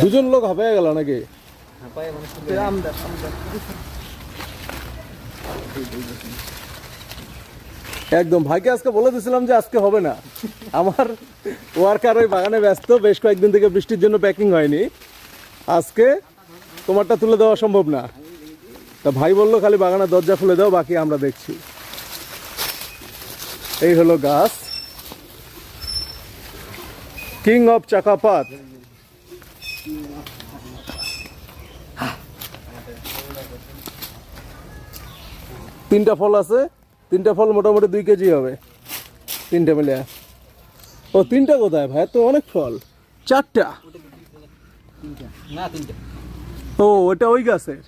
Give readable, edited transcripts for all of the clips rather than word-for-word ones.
দুজন লোক হাঁপায় গেল নাকি? একদম ভাইকে আজকে বলে দিয়েছিলাম যে আজকে হবে না, আমার ওয়ার্কার ওই বাগানে ব্যস্ত, বেশ কয়েকদিন থেকে বৃষ্টির জন্য প্যাকিং হয়নি, আজকে তোমারটা তুলে দেওয়া সম্ভব না। তা ভাই বললো খালি বাগানের দরজা খুলে দাও, বাকি আমরা দেখছি। এই হলো গাছ, কিং অফ চাকাপাত। তিনটা ফল আছে, তিনটা ফল মোটামুটি 2 কেজি হবে, তিনটা মিলে। ও তিনটা কোথায় ভাই, তো অনেক ফল। 4টা? ও ওটা ওই গাছের,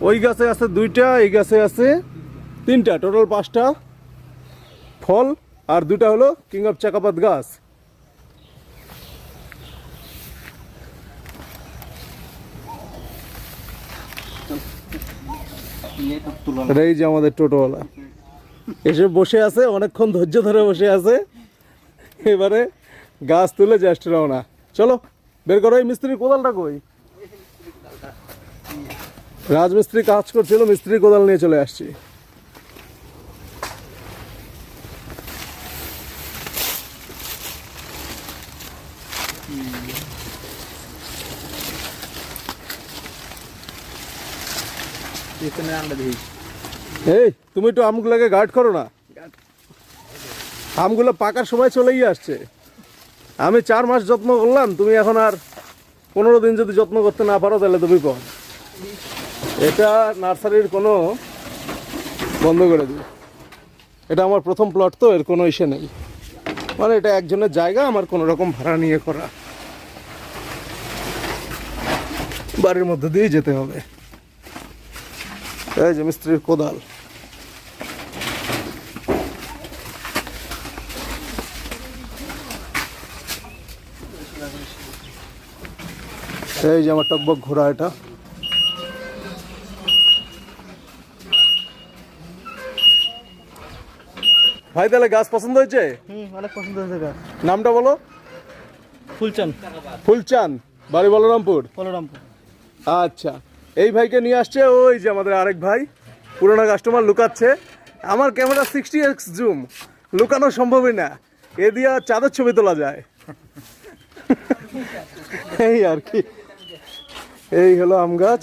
ওই গাছে আছে 2টা, এই গাছে আছে 3টা, টোটাল 5টা ফল, আর 2টা হলো কিং অফ চাকাপাত গাছ। এই যে আমাদের টোটোওয়ালা এসে বসে আছে, অনেকক্ষণ ধৈর্য ধরে বসে আছে, এবারে গাছ তুলে জাস্ট রওনা। চলো বের করো। এই মিস্ত্রির কোদালটা কই? রাজমিস্ত্রি কাজ করছিল, মিস্ত্রি কোদাল নিয়ে চলে আসছি। এই তুমি একটু আমগুলোকে গার্ড করো না, আমগুলো পাকার সময় চলেই আসছে। আমি 4 মাস যত্ন করলাম, তুমি এখন আর 15 দিন যদি যত্ন করতে না পারো তাহলে তুমি বিপদ। এটা নার্সারির কোনো বন্ধ করে দিই। এটা আমার প্রথম প্লট, তো এর কোনো ইসে নেই, মানে এটা একজনের জায়গা, আমার কোনো রকম ভাড়া নিয়ে করা, বাড়ির মধ্যে দিয়ে যেতে হবে। এই যে মিস্ত্রির কোদাল, এই যে আমার টকবক ঘোড়া। এটা ভাই তাহলে গাছ পছন্দ হয়েছে? অনেক পছন্দ হয়েছে গাছ। নামটা বলো। ফুলচান। ফুলচান, বাড়ি বলরামপুর। বলরামপুর। আচ্ছা, এই ভাইকে নিয়ে আসছে ওই যে আমাদের আরেক ভাই, পুরোনো কাস্টমার, লুকাচ্ছে। আমার ক্যামেরা 60x জুম, লুকানো সম্ভবই না, এ দিয়া চাঁদের ছবি তোলা যায়। এই আর কি, এই হলো আম গাছ।